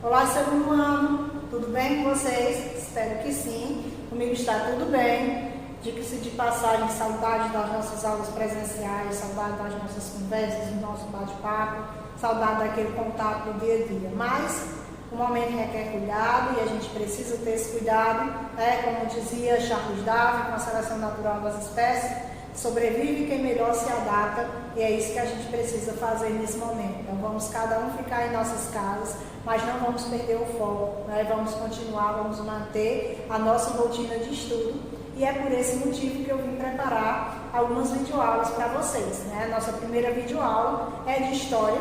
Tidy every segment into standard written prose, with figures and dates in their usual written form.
Olá, segundo ano, tudo bem com vocês? Espero que sim. Comigo está tudo bem. Diga-se de passagem, saudade das nossas aulas presenciais, saudade das nossas conversas, do nosso bate-papo, saudade daquele contato do dia a dia. Mas o momento requer cuidado e a gente precisa ter esse cuidado, como dizia Charles Darwin, com a seleção natural das espécies, sobrevive quem melhor se adapta, e é isso que a gente precisa fazer nesse momento. Então vamos cada um ficar em nossas casas, mas não vamos perder o foco, vamos continuar, vamos manter a nossa rotina de estudo, e é por esse motivo que eu vim preparar algumas videoaulas para vocês. A nossa primeira videoaula é de História,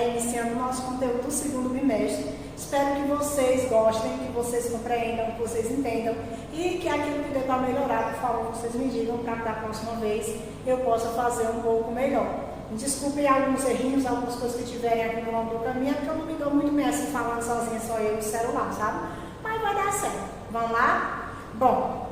iniciando o nosso conteúdo do segundo bimestre. Espero que vocês gostem, que vocês compreendam, que vocês entendam e que aquilo que dê para melhorar, por favor, vocês me digam para que da próxima vez eu possa fazer um pouco melhor. Me desculpem alguns errinhos, algumas coisas que tiverem aqui no longo do caminho, porque eu não me dou muito bem assim falando sozinha, só eu e o celular, sabe? Mas vai dar certo. Vamos lá? Bom,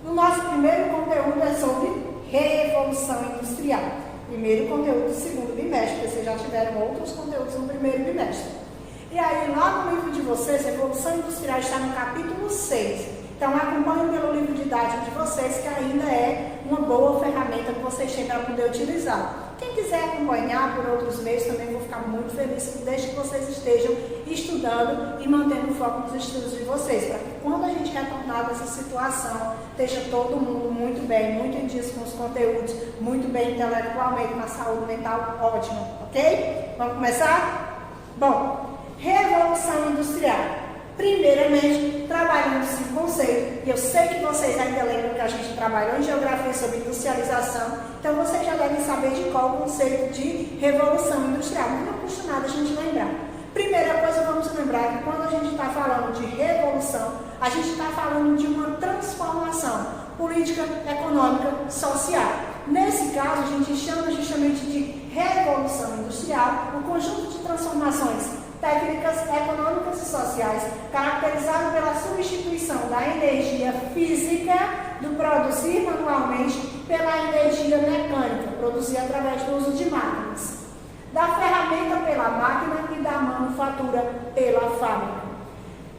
o nosso primeiro conteúdo é sobre Revolução Industrial. Primeiro conteúdo do segundo bimestre, porque vocês já tiveram outros conteúdos no primeiro bimestre. E aí, lá no livro de vocês, Revolução Industrial está no capítulo 6. Então, acompanhem pelo livro didático de vocês, que ainda é uma boa ferramenta que vocês têm para poder utilizar. Quem quiser acompanhar por outros meios, também vou ficar muito feliz, desde que vocês estejam estudando e mantendo o foco nos estudos de vocês, para que quando a gente retornar dessa situação, esteja todo mundo muito bem, muito em dia com os conteúdos, muito bem intelectualmente, com a saúde mental ótima, ok? Vamos começar? Bom, Revolução Industrial. Primeiramente, trabalhando esse conceito, e eu sei que vocês ainda lembram que a gente trabalhou em geografia sobre industrialização, então vocês já devem saber de qual o conceito de revolução industrial, mas não custa nada a gente lembrar. Primeira coisa, vamos lembrar que quando a gente está falando de revolução, a gente está falando de uma transformação política, econômica, social. Nesse caso, a gente chama justamente de revolução industrial o conjunto de transformações técnicas, econômicas e sociais, caracterizado pela substituição da energia física do produzir manualmente pela energia mecânica, produzida através do uso de máquinas, da ferramenta pela máquina e da manufatura pela fábrica.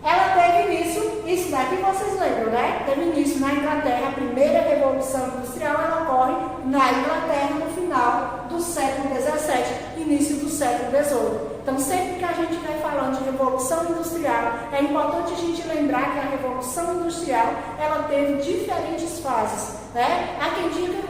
Ela teve início, isso daqui vocês lembram, Teve início na Inglaterra, a primeira revolução industrial, ela ocorre na Inglaterra no final do século XVII, início do século XVIII. Então, sempre que a gente vai falando de revolução industrial, é importante a gente lembrar que a revolução industrial, ela teve diferentes fases,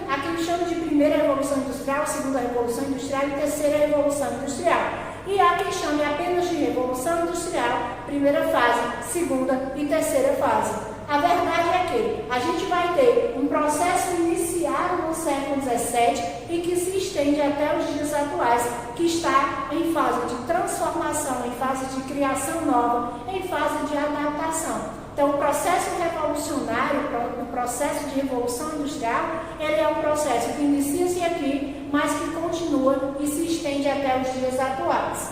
Há quem chama de primeira revolução industrial, segunda revolução industrial e terceira revolução industrial. E há quem chame apenas de revolução industrial, primeira fase, segunda e terceira fase. A verdade é que a gente vai ter um processo iniciado no século XVII e que se estende até os dias atuais, que está em fase de transformação, em fase de criação nova, em fase de adaptação. Então, o processo revolucionário, o processo de revolução industrial, ele é um processo que inicia-se aqui, mas que continua e se estende até os dias atuais.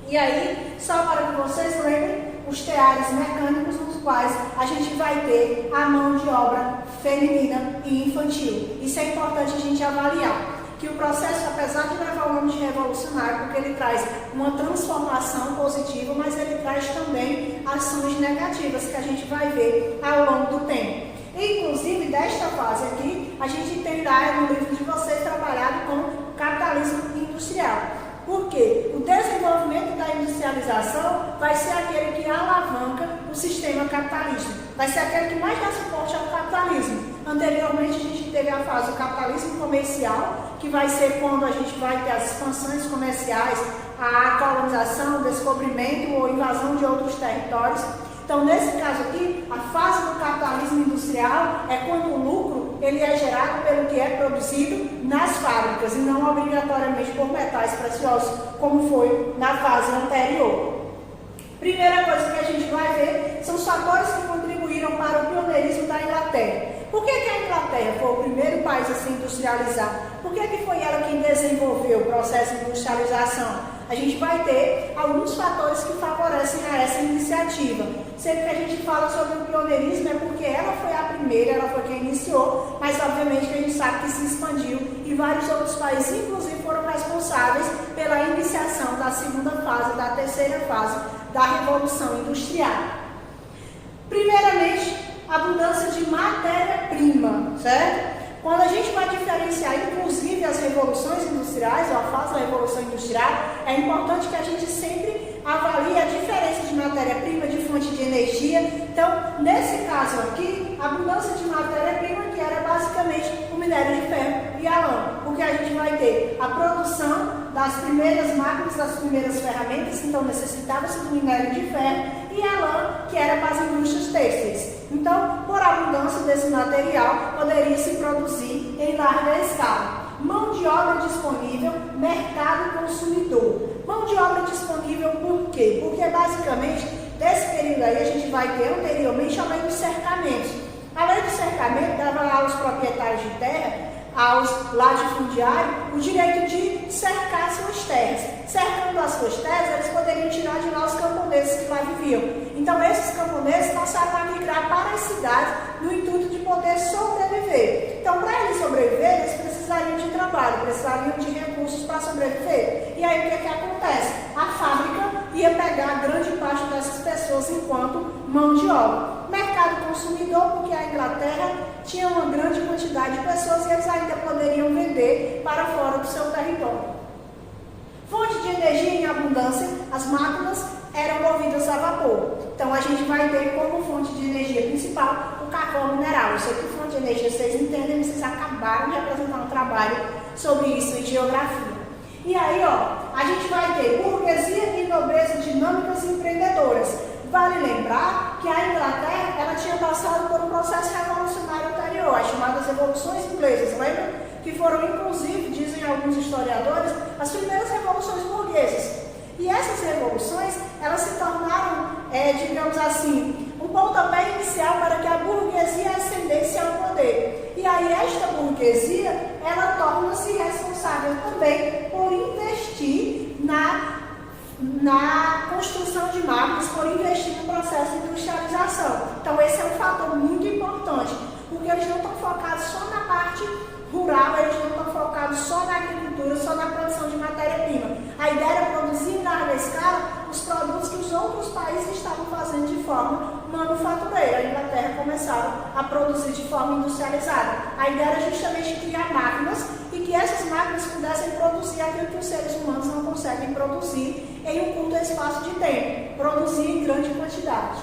E aí, só para que vocês lembrem, os teares mecânicos nos quais a gente vai ter a mão de obra feminina e infantil. Isso é importante a gente avaliar. Que o processo, apesar de levar o nome de revolucionário, porque ele traz uma transformação positiva, mas ele traz também ações negativas que a gente vai ver ao longo do tempo. Inclusive, desta fase aqui, a gente terá no livro de vocês trabalhado com capitalismo industrial. Porque o desenvolvimento da industrialização vai ser aquele que alavanca o sistema capitalista. Vai ser aquele que mais dá suporte ao capitalismo. Anteriormente, a gente teve a fase do capitalismo comercial, que vai ser quando a gente vai ter as expansões comerciais, a colonização, o descobrimento ou invasão de outros territórios. Então, nesse caso aqui, a fase do capitalismo industrial é quando o lucro ele é gerado pelo que é produzido nas fábricas e não obrigatoriamente por metais preciosos, como foi na fase anterior. Primeira coisa que a gente vai ver são os fatores que contribuíram para o pioneirismo da Inglaterra. Por que a Inglaterra foi o primeiro país a se industrializar? Por que foi ela quem desenvolveu o processo de industrialização? A gente vai ter alguns fatores que favorecem a essa iniciativa. Sempre que a gente fala sobre o pioneirismo é porque ela foi a primeira, ela foi quem iniciou, mas obviamente que a gente sabe que se expandiu e vários outros países, inclusive, foram responsáveis pela iniciação da segunda fase, da terceira fase da Revolução Industrial. Primeiramente, abundância de matéria-prima, certo? Quando a gente vai diferenciar, inclusive, as revoluções industriais, ou a fase da Revolução Industrial, é importante que a gente sempre avalie a diferença de matéria-prima, de fonte de energia. Então, nesse caso aqui, a abundância de matéria-prima, que era basicamente o minério de ferro e a lã, porque a gente vai ter a produção das primeiras máquinas, das primeiras ferramentas, então necessitava-se do minério de ferro, e a lã, que era para as indústrias têxteis. Então, por abundância desse material, poderia se produzir em larga escala. Mão de obra disponível, mercado consumidor. Mão de obra disponível por quê? Porque basicamente, desse período aí, a gente vai ter anteriormente a lei dos cercamentos. A lei do cercamento dava aos proprietários de terra, aos latifundiários, o direito de cercar suas terras. Cercando as suas terras, eles poderiam tirar de lá os camponeses que lá viviam. Então, esses camponeses passaram a migrar para as cidades no intuito de poder sobreviver. Então, para eles sobreviverem, eles precisariam de trabalho, precisariam de recursos para sobreviver. E aí, o que acontece? A fábrica ia pegar grande parte dessas pessoas enquanto mão de obra. Mercado consumidor, porque a Inglaterra tinha uma grande quantidade de pessoas e eles ainda poderiam vender para fora do seu território. Fonte de energia em abundância, as máquinas eram movidas a vapor. Então, a gente vai ter como fonte de energia principal o carvão mineral. Eu sei que fonte de energia vocês entendem, vocês acabaram de apresentar um trabalho sobre isso em geografia. E aí, a gente vai ter burguesia e nobreza dinâmicas e empreendedoras. Vale lembrar que a Inglaterra ela tinha passado por um processo revolucionário anterior, as chamadas revoluções inglesas, lembra? Que foram, inclusive, dizem alguns historiadores, as primeiras revoluções burguesas. E essas revoluções, elas se tornaram, digamos assim, um pontapé inicial para que a burguesia ascendesse ao poder. E aí esta burguesia, ela torna-se responsável também por investir na construção de máquinas, por investir no processo de industrialização. Então esse é um fator muito importante, porque eles não estão focados só na parte rural, eles não estão focados só na agricultura, só na produção de matéria-prima. A ideia era produzir em larga escala os produtos que os outros países estavam fazendo de forma manufatureira. A Inglaterra começaram a produzir de forma industrializada. A ideia era justamente criar máquinas e que essas máquinas pudessem produzir aquilo que os seres humanos não conseguem produzir em um curto espaço de tempo, produzir em grande quantidade.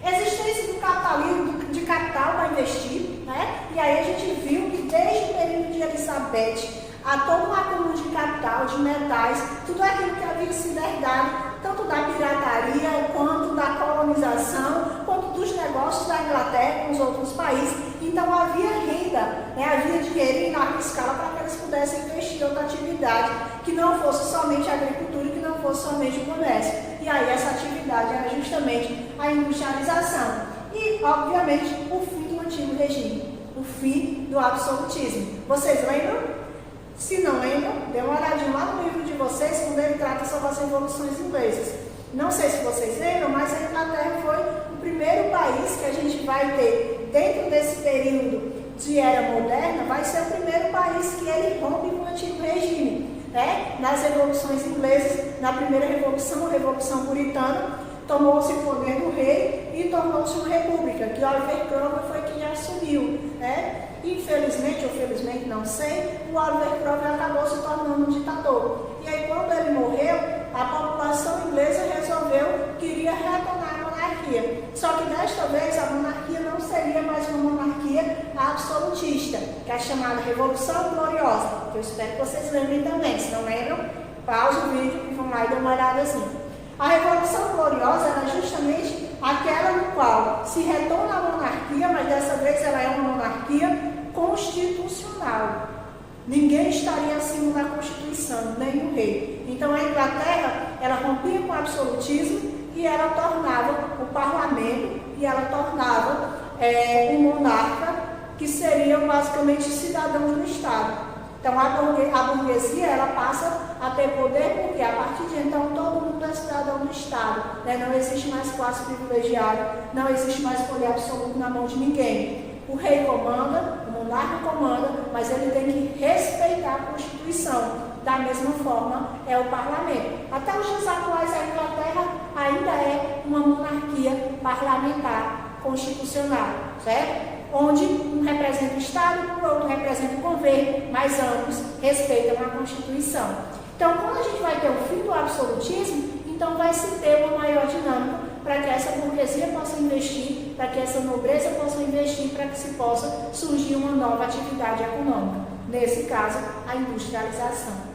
Existência do capitalismo, de capital para investir, né? E aí a gente viu que desde o período de Elizabeth há todo um acúmulo de capital, de metais, tudo aquilo que havia sido herdado, tanto da pirataria, quanto da colonização, quanto dos negócios da Inglaterra com os outros países. Então havia renda, né? Havia dinheiro em larga escala para que eles pudessem investir em outra atividade, que não fosse somente a agricultura, que não fosse somente o comércio. E aí essa atividade era justamente a industrialização. E, obviamente, o fim do antigo regime, o fim do absolutismo. Vocês lembram? Se não lembram, dê uma olhadinha lá no livro de vocês, quando ele trata sobre as revoluções inglesas. Não sei se vocês lembram, mas a Inglaterra foi o primeiro país que a gente vai ter, dentro desse período de era moderna, vai ser o primeiro país que ele rompe com o antigo regime. Né? Nas revoluções inglesas, na primeira revolução, a Revolução Puritana, tomou-se o poder do rei e tornou-se uma república, que Oliver Cromwell foi quem assumiu. Né? Infelizmente, ou felizmente, não sei, o Oliver Cromwell acabou se tornando um ditador. E aí, quando ele morreu, a população inglesa resolveu que iria retornar à monarquia. Só que desta vez a monarquia não seria mais uma monarquia absolutista, que é a chamada Revolução Gloriosa, que eu espero que vocês lembrem também. Se não lembram, pausa o vídeo e vão lá e dê uma olhada assim. A Revolução Gloriosa era justamente aquela no qual se retorna à monarquia, mas dessa vez ela é uma monarquia constitucional. Ninguém estaria acima da Constituição, nem o rei. Então a Inglaterra, ela rompia com o absolutismo e ela tornava o parlamento e ela tornava um monarca que seriam basicamente cidadãos do Estado. Então a burguesia ela passa a ter poder porque a partir de então todo mundo é cidadão do Estado. Né? Não existe mais classe privilegiada, não existe mais poder absoluto na mão de ninguém. O rei comanda, o monarca comanda, mas ele tem que respeitar a Constituição. Da mesma forma é o parlamento. Até os dias atuais a Inglaterra monarquia parlamentar constitucional, certo? Onde um representa o Estado, o outro representa o governo, mas ambos respeitam a Constituição. Então, quando a gente vai ter o fim do absolutismo, então vai se ter uma maior dinâmica para que essa burguesia possa investir, para que essa nobreza possa investir, para que se possa surgir uma nova atividade econômica. Nesse caso, a industrialização.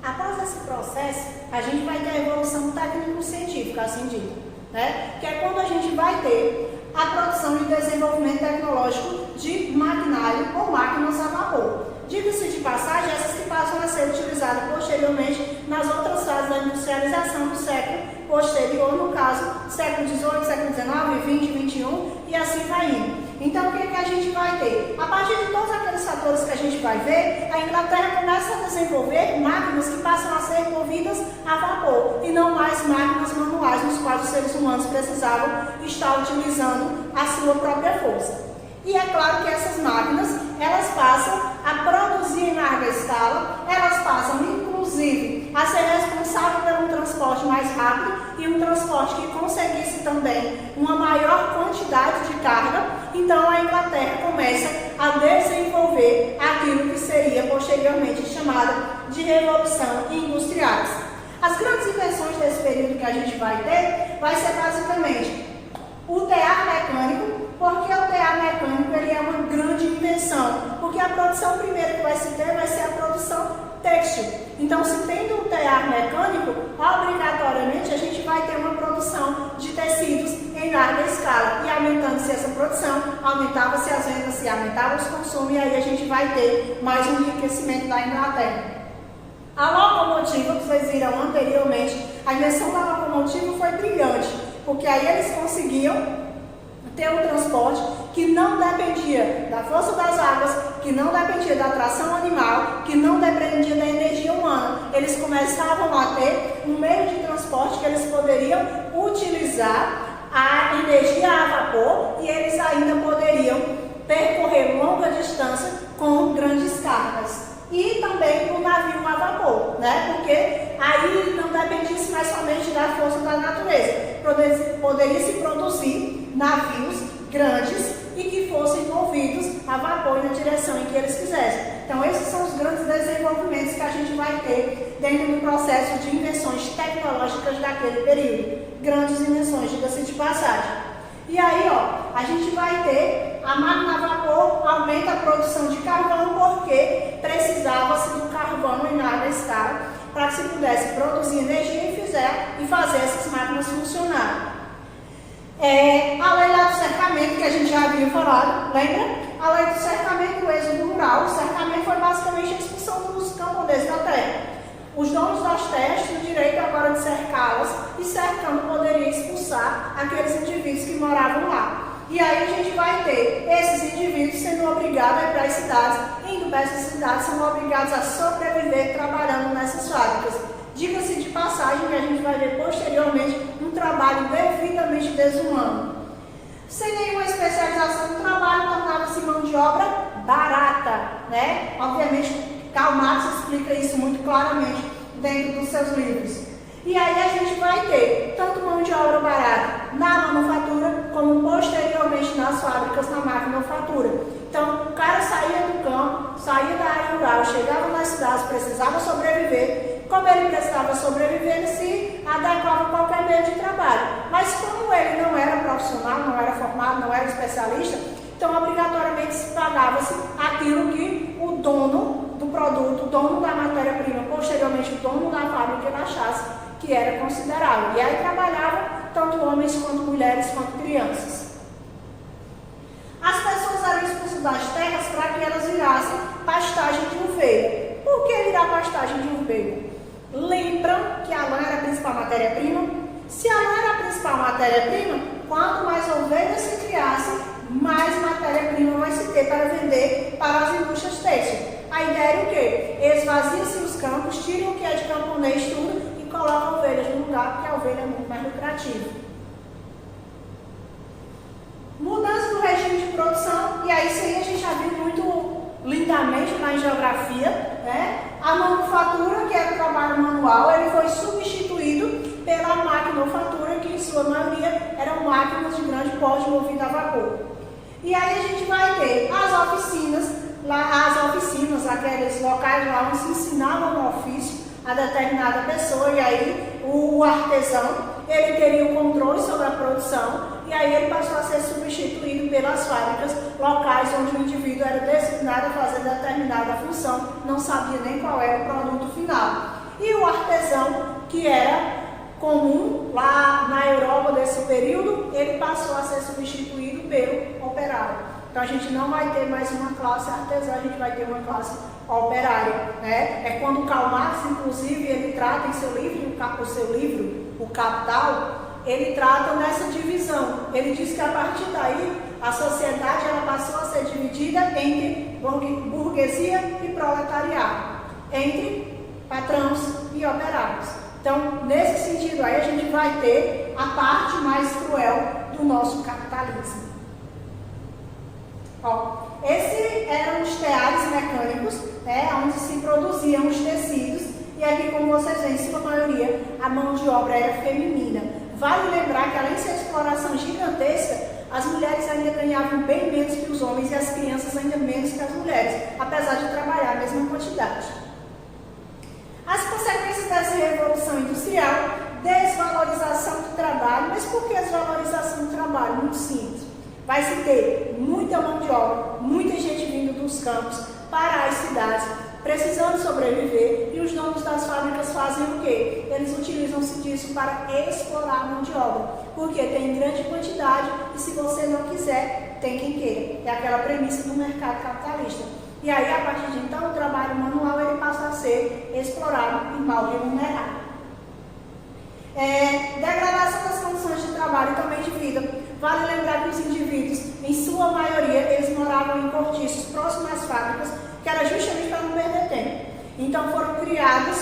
Após esse processo, a gente vai ter a evolução técnico-científica, assim dito, né? Que é quando a gente vai ter a produção e desenvolvimento tecnológico de maquinário ou máquinas a vapor. Diga-se de passagem, essas que passam a ser utilizadas posteriormente nas outras fases da industrialização do século posterior, no caso, século XVIII, século XIX, XX, XXI, e assim vai indo. Então, o que a gente vai ter? A partir de todos aqueles fatores que a gente vai ver, a Inglaterra começa a desenvolver máquinas que passam a ser movidas a vapor, e não mais máquinas manuais, nos quais os seres humanos precisavam estar utilizando a sua própria força. E é claro que essas máquinas, elas passam a produzir em larga escala, elas passam, inclusive, a ser responsável por um transporte mais rápido e um transporte que conseguisse também uma maior quantidade de carga. Então, a Inglaterra começa a desenvolver aquilo que seria posteriormente chamada de Revolução Industriais. As grandes invenções desse período que a gente vai ter, vai ser basicamente o tear mecânico. Porque o tear mecânico ele é uma grande invenção, porque a produção primeiro que vai se ter vai ser a produção têxtil. Então, se tendo um tear mecânico, obrigatoriamente a gente vai ter uma produção de tecidos em larga escala. E aumentando-se essa produção, aumentava-se as vendas, se aumentava os consumos, e aí a gente vai ter mais um enriquecimento da Inglaterra. A locomotiva, que vocês viram anteriormente, a invenção da locomotiva foi brilhante, porque aí eles conseguiam ter um transporte que não dependia da força das águas, que não dependia da tração animal, que não dependia da energia humana. Eles começavam a ter um meio de transporte que eles poderiam utilizar a energia a vapor e eles ainda poderiam percorrer longa distância com grandes cargas. E também o navio a vapor, né? Porque aí não dependia mais somente da força da natureza. Poderia se produzir navios grandes e que fossem movidos a vapor na direção em que eles quisessem. Então, esses são os grandes desenvolvimentos que a gente vai ter dentro do processo de invenções tecnológicas daquele período. Grandes invenções, diga-se de passagem. E aí, ó, a gente vai ter a máquina a vapor, aumenta a produção de carvão, porque precisava-se do carvão em larga escala para que se pudesse produzir energia e fazer essas máquinas funcionarem. A lei lá do cercamento, que a gente já havia falado, lembra? A lei do cercamento do êxodo rural. O cercamento foi basicamente a expulsão dos camponeses da terra. Os donos das terras tinham o direito agora de cercá-las e cercando poderia expulsar aqueles indivíduos que moravam lá. E aí a gente vai ter esses indivíduos sendo obrigados a ir para as cidades, indo para essas cidades, são obrigados a sobreviver trabalhando nessas fábricas. Diga-se de passagem que a gente vai ver posteriormente um trabalho devidamente desumano. Sem nenhuma especialização no trabalho, tornava-se mão de obra barata, né? Obviamente, Karl Marx explica isso muito claramente dentro dos seus livros. E aí a gente vai ter tanto mão de obra barata na manufatura, como posteriormente nas fábricas, na maquinofatura. Então, o cara saía do campo, saía da área rural, chegava nas cidades, precisava sobreviver. Como ele precisava sobreviver, ele se adequava a qualquer meio de trabalho. Mas como ele não era profissional, não era formado, não era especialista, então obrigatoriamente se pagava-se aquilo que o dono do produto, o dono da matéria-prima, posteriormente o dono da fábrica, ele achasse que era considerável. E aí trabalhavam tanto homens quanto mulheres quanto crianças. As pessoas eram expulsas das terras para que elas virassem pastagem de ovelha. Por que virar pastagem de ovelha? Lembram que a lã era a principal matéria-prima? Se a lã era a principal matéria-prima, quanto mais ovelhas se criassem, mais matéria-prima vai se ter para vender para as indústrias têxteis. A ideia era o quê? Esvaziam-se os campos, tiram o que é de camponês tudo e colocam ovelhas no lugar, porque a ovelha é muito mais lucrativa. Mudança do regime de produção, e aí isso aí a gente já viu muito lindamente na geografia, né? A manufatura, que era o trabalho manual, ele foi substituído pela maquinofatura, que em sua sua maioria eram máquinas de grande porte movidas a vapor. E aí a gente vai ter as oficinas, aqueles locais lá onde se ensinava um ofício a determinada pessoa, e aí o artesão, ele teria o controle sobre a produção, e aí ele passou a ser substituído pelas fábricas locais onde o indivíduo era designado a fazer determinada função, não sabia nem qual era o produto final. E o artesão, que era comum lá na Europa desse período, ele passou a ser substituído pelo operário. Então a gente não vai ter mais uma classe artesã, a gente vai ter uma classe operária, né? É quando Karl Marx, inclusive, ele trata em seu livro, O Capital, ele trata nessa divisão. Ele diz que a partir daí a sociedade ela passou a ser dividida entre burguesia e proletariado, entre patrões e operários. Então, nesse sentido aí, a gente vai ter a parte mais cruel do nosso capitalismo. Ó, esses eram os teares mecânicos, né, onde se produziam os tecidos, e aqui, como vocês veem, em sua maioria, a mão de obra era feminina. Vale lembrar que, além de ser exploração gigantesca, as mulheres ainda ganhavam bem menos que os homens e as crianças ainda menos que as mulheres, apesar de trabalhar a mesma quantidade. As consequências dessa revolução industrial, desvalorização do trabalho. Mas por que desvalorização do trabalho? Muito simples. Vai se ter muita mão de obra, muita gente vindo dos campos para as cidades, precisando sobreviver, e os donos das fábricas fazem o quê? Eles utilizam-se disso para explorar a mão de obra, porque tem grande quantidade e se você não quiser, tem quem queira. É aquela premissa do mercado capitalista. E aí, a partir de então, o trabalho manual ele passa a ser explorado e mal remunerado. Degradação das condições de trabalho e também de vida. Vale lembrar que os indivíduos, em sua maioria, eles moravam em cortiços próximos às fábricas, que era justamente para não perder tempo. Então foram criados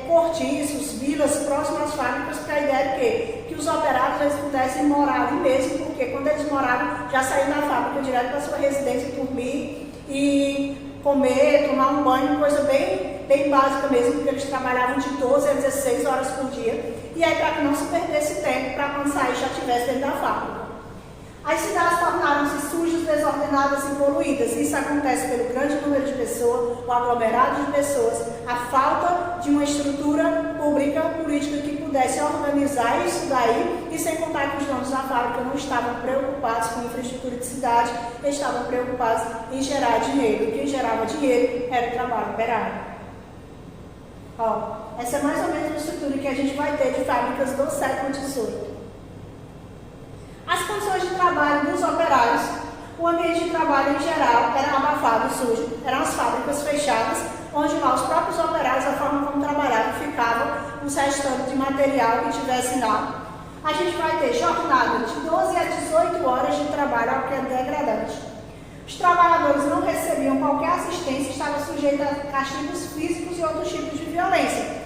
cortiços, vilas próximas às fábricas, porque a ideia era que os operários eles pudessem morar ali mesmo, porque quando eles moravam, já saíam da fábrica direto para a sua residência, dormir e comer, tomar um banho, coisa bem básica mesmo, porque eles trabalhavam de 12 a 16 horas por dia, e aí para que não se perdesse tempo, para quando sair já estivesse dentro da fábrica. As cidades tornaram-se sujas, desordenadas e poluídas. Isso acontece pelo grande número de pessoas, o aglomerado de pessoas, a falta de uma estrutura pública, política que pudesse organizar isso daí, e sem contar que os donos da fábrica não estavam preocupados com a infraestrutura de cidade, eles estavam preocupados em gerar dinheiro. E quem gerava dinheiro era o trabalho operário. Ó, essa é mais ou menos a estrutura que a gente vai ter de fábricas do século XVIII. As condições de trabalho dos operários, o ambiente de trabalho em geral era abafado e sujo, eram as fábricas fechadas, onde lá os próprios operários, a forma como trabalhavam, ficavam os restantes de material que tivessem lá. A gente vai ter jornada de 12 a 18 horas de trabalho, algo que é degradante. Os trabalhadores não recebiam qualquer assistência, estavam sujeitos a castigos físicos e outros tipos de violência.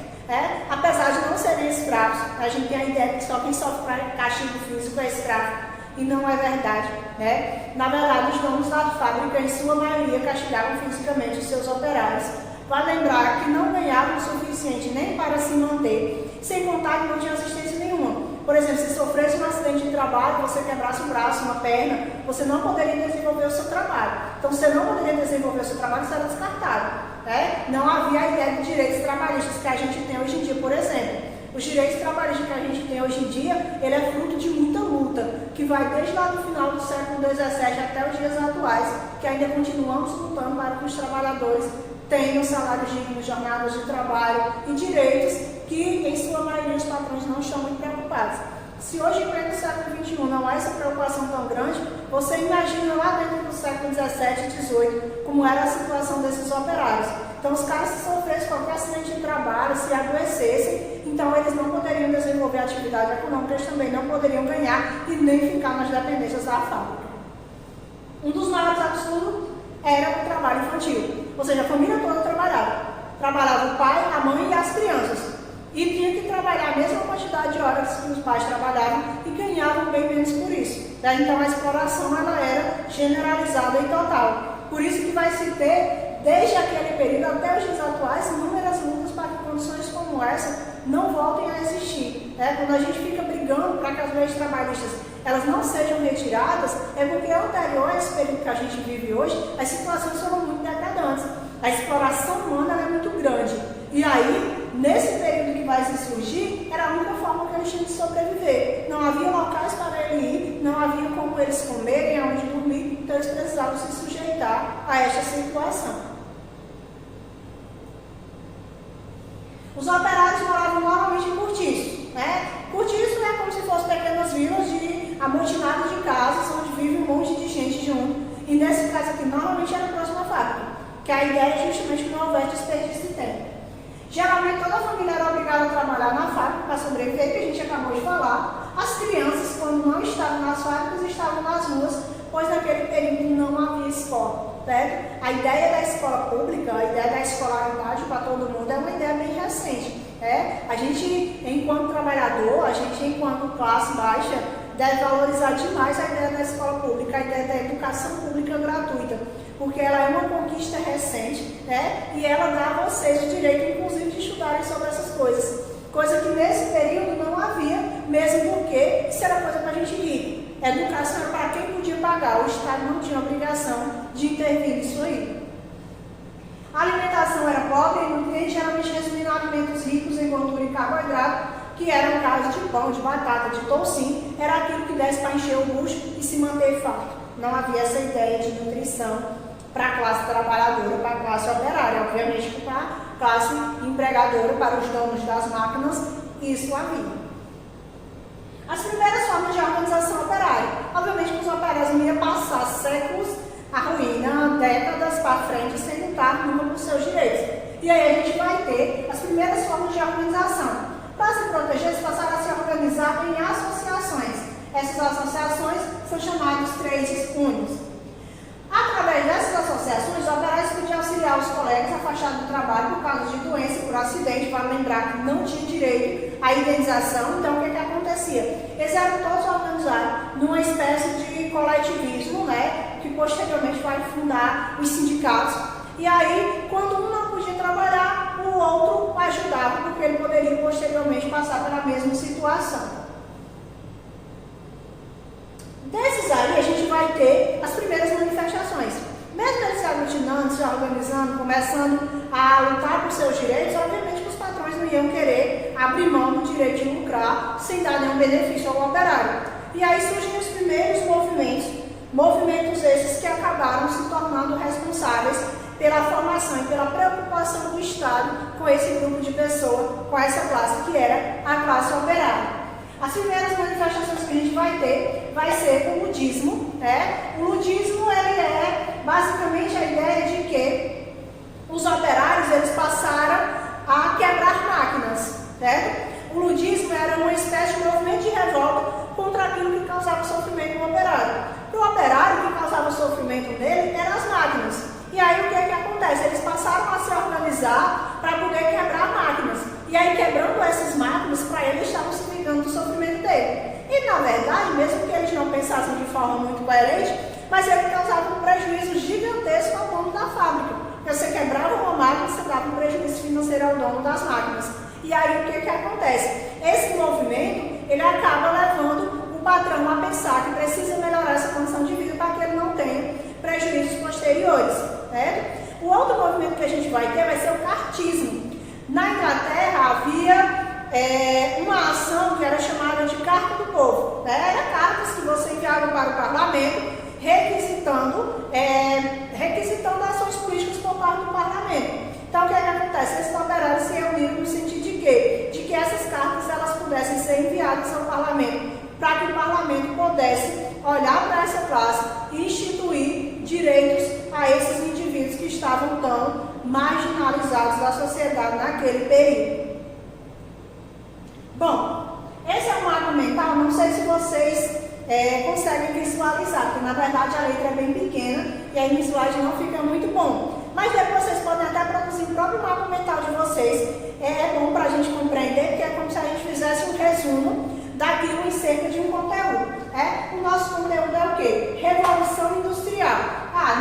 Apesar de não serem escravos, a gente tem a ideia que só quem sofre castigo físico é escravo, e não é verdade, né? Na verdade, os donos da fábrica, em sua maioria, castigavam fisicamente os seus operários. Vale lembrar que não ganhavam o suficiente nem para se manter, sem contar que não tinha assistência nenhuma. Por exemplo, se sofresse um acidente de trabalho, você quebrasse um braço, uma perna, você não poderia desenvolver o seu trabalho. Então, você não poderia desenvolver o seu trabalho, você era descartado. Não havia a ideia de direitos trabalhistas que a gente tem hoje em dia, por exemplo. Os direitos trabalhistas que a gente tem hoje em dia, ele é fruto de muita luta, que vai desde lá do final do século XVII até os dias atuais, que ainda continuamos lutando para que os trabalhadores tenham salários dignos, jornadas de trabalho e direitos que, em sua maioria, os patrões não estão muito preocupados. Se hoje, em pleno século XXI, não há essa preocupação tão grande, você imagina lá dentro do século XVII e XVIII como era a situação desses operários. Então, os caras, se sofressem qualquer acidente de trabalho, se adoecessem, então eles não poderiam desenvolver atividade econômica, eles também não poderiam ganhar e nem ficar nas dependências da fábrica. Um dos maiores absurdos era o trabalho infantil, ou seja, a família toda trabalhava. Trabalhava o pai, a mãe e as crianças. E tinha que trabalhar a mesma quantidade de horas que os pais trabalhavam e ganhavam bem menos por isso. Então a exploração ela era generalizada e total. Por isso que vai se ter, desde aquele período até os dias atuais, inúmeras lutas para que condições como essa não voltem a existir. Quando a gente fica brigando para que as leis trabalhistas elas não sejam retiradas, é porque anterior a esse período que a gente vive hoje, as situações foram muito degradantes. A exploração humana é muito grande. E aí, nesse período que vai se surgir, era a única forma que eles tinham de sobreviver. Não havia locais para ele ir, não havia como eles comerem, aonde dormir, então eles precisavam se sujeitar a esta situação. Os operários moravam normalmente em cortiços, Cortiço é como se fossem pequenas vilas amotinadas de casas, onde vive um monte de gente junto. E nesse caso aqui, normalmente era próximo à fábrica, que a ideia é justamente que não houvesse desperdício de tempo. Geralmente toda a família era obrigada a trabalhar na fábrica para sobreviver, que a gente acabou de falar. As crianças, quando não estavam nas fábricas, estavam nas ruas, pois naquele período não havia escola. Certo? A ideia da escola pública, a ideia da escolaridade para todo mundo é uma ideia bem recente. A gente, enquanto trabalhador, a gente, enquanto classe baixa, deve valorizar demais a ideia da escola pública, a ideia da educação pública gratuita, porque ela é uma conquista recente, e ela dá a vocês o direito, inclusive, de estudarem sobre essas coisas. Coisa que nesse período não havia, mesmo porque isso era coisa para a gente rica. Educação era para quem podia pagar, o Estado não tinha obrigação de intervir nisso aí. A alimentação era pobre e nutriente, geralmente resumindo alimentos ricos em gordura e carboidrato, que eram casos de pão, de batata, de toucinho, era aquilo que desse para encher o bucho e se manter farto. Não havia essa ideia de nutrição para a classe trabalhadora, para a classe operária, obviamente para a classe empregadora, para os donos das máquinas, isso havia. As primeiras formas de organização operária. Obviamente que os operários não iam passar séculos a ruína, décadas para frente, sem lutar nunca por seus direitos. E aí a gente vai ter as primeiras formas de organização. Para se proteger, eles passaram a se organizar em associações. Essas associações são chamadas trades unions. Através dessas associações, os operários podiam auxiliar os colegas afastados do trabalho por causa de doença e por acidente, para lembrar que não tinha direito à indenização. Então, o que acontecia? Eles eram todos organizados numa espécie de coletivismo, que posteriormente vai fundar os sindicatos. E aí, quando um não podia trabalhar, o outro ajudava, porque ele poderia posteriormente passar pela mesma situação. Desses aí, a gente vai ter as primeiras manifestações. Mesmo eles se aglutinando, se organizando, começando a lutar por seus direitos, obviamente que os patrões não iam querer abrir mão do direito de lucrar sem dar nenhum benefício ao operário. E aí surgem os primeiros movimentos esses que acabaram se tornando responsáveis pela formação e pela preocupação do Estado com esse grupo de pessoas, com essa classe que era a classe operária. As primeiras manifestações que a gente vai ter vai ser o ludismo. O ludismo ele é basicamente a ideia de que os operários eles passaram a quebrar máquinas. O ludismo era uma espécie de movimento de revolta contra aquilo que causava sofrimento no operário. Para o operário, o que causava sofrimento nele eram as máquinas. E aí o que acontece? Eles passaram a se organizar para poder quebrar máquinas. E aí quebrando essas máquinas, para eles estavam se vingando do sofrimento dele. E na verdade, mesmo que eles não pensassem de forma muito coerente, mas ele causava um prejuízo gigantesco ao dono da fábrica. Porque você quebrava uma máquina, você dava um prejuízo financeiro ao dono das máquinas. E aí o que acontece? Esse movimento, ele acaba levando o patrão a pensar que precisa melhorar essa condição de vida para que ele não tenha prejuízos posteriores. O outro movimento que a gente vai ter vai ser o cartismo. Na Inglaterra havia uma ação que era chamada de Carta do Povo. Era cartas que você enviava para o parlamento requisitando ações políticas por parte do parlamento. Então o que acontece? Esses operários se reuniram no sentido de quê? De que essas cartas elas pudessem ser enviadas ao parlamento, para que o parlamento pudesse olhar para essa classe e instituir direitos a esses indivíduos que estavam tão marginalizados da sociedade naquele período. Bom, esse é um mapa mental, não sei se vocês conseguem visualizar, porque na verdade a letra é bem pequena e aí no slide não fica muito bom. Mas depois vocês podem até produzir o próprio mapa mental de vocês. É bom para a gente compreender, porque é como se a gente fizesse um resumo daquilo em cerca de um conteúdo. O nosso conteúdo é o quê? Revolução Industrial.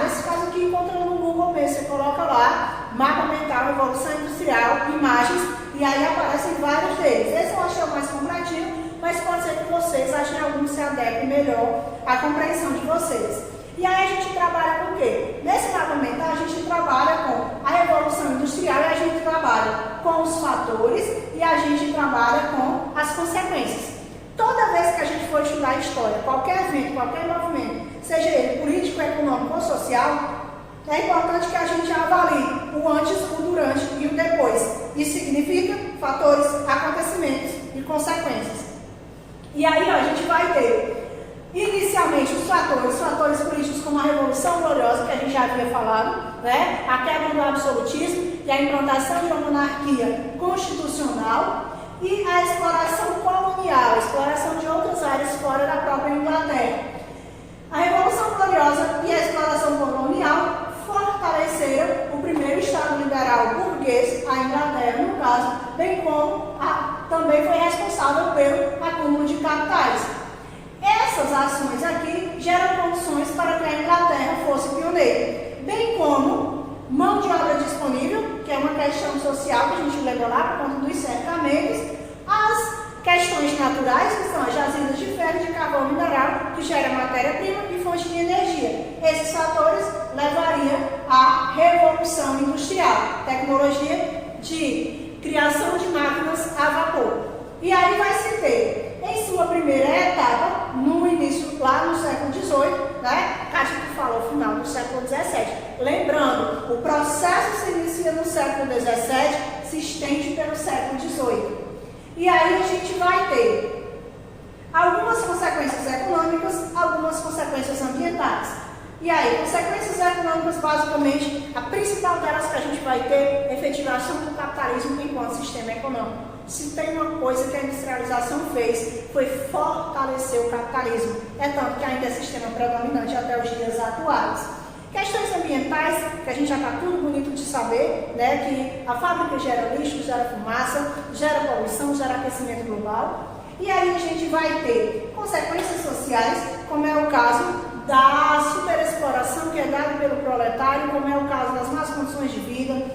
Nesse caso aqui, encontrando no Google mesmo, você coloca lá, mapa mental, Revolução Industrial, imagens, e aí aparecem vários deles. Esse eu achei o mais completinho, mas pode ser que vocês achem algum se adequem melhor à compreensão de vocês. E aí a gente trabalha com o quê? Nesse mapa mental a gente trabalha com a Revolução Industrial e a gente trabalha com os fatores e a gente trabalha com as consequências. Toda vez que a gente for estudar a história, qualquer evento, qualquer movimento, seja ele político, econômico ou social, é importante que a gente avalie o antes, o durante e o depois. Isso significa fatores, acontecimentos e consequências. E aí a gente vai ter inicialmente os fatores políticos como a Revolução Gloriosa, que a gente já havia falado, né? A quebra do absolutismo e a implantação de uma monarquia constitucional e a exploração colonial, a exploração de outras áreas fora da própria Inglaterra. A Revolução Gloriosa e a exploração colonial fortaleceram o primeiro Estado liberal burguês, a Inglaterra no caso, bem como também foi responsável pelo acúmulo de capitais. Essas ações aqui geram condições para que a Inglaterra fosse pioneira, bem como mão de obra disponível, que é uma questão social que a gente leva lá por conta dos cercamentos, as questões naturais, que são as jazidas de ferro e de carvão mineral, que gera matéria-prima e fonte de energia. Esses fatores levariam à revolução industrial, tecnologia de criação de máquinas a vapor. E aí vai se ter, em sua primeira etapa, no início, lá no século XVIII, né? Que a gente fala ao final do século XVII. Lembrando, o processo se inicia no século XVII, se estende pelo século XVIII. E aí a gente vai ter algumas consequências econômicas, algumas consequências ambientais. E aí, consequências econômicas, basicamente, a principal delas que a gente vai ter é a efetivação do capitalismo enquanto sistema econômico. Se tem uma coisa que a industrialização fez, foi fortalecer o capitalismo. É tanto que ainda é sistema predominante até os dias atuais. Questões ambientais, que a gente já está tudo bonito de saber, né, que a fábrica gera lixo, gera fumaça, gera poluição, gera aquecimento global. E aí a gente vai ter consequências sociais, como é o caso da superexploração que é dada pelo proletário, como é o caso das más condições de vida.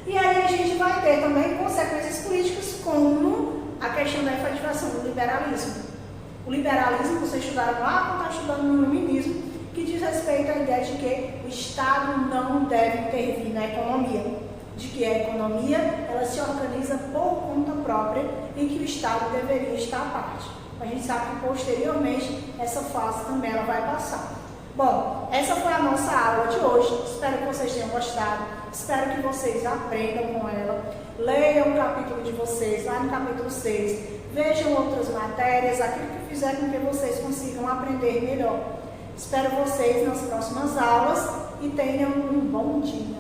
E aí a gente vai ter também consequências políticas, como a questão da efetivação do liberalismo. O liberalismo, vocês estudaram lá ou está estudando no iluminismo, que diz respeito à ideia de que o Estado não deve intervir na economia, de que a economia ela se organiza por conta própria e que o Estado deveria estar à parte. A gente sabe que posteriormente essa fase também ela vai passar. Bom, essa foi a nossa aula de hoje, espero que vocês tenham gostado, espero que vocês aprendam com ela, leiam o capítulo de vocês, lá no capítulo 6, vejam outras matérias, aquilo que fizer com que vocês consigam aprender melhor. Espero vocês nas próximas aulas e tenham um bom dia.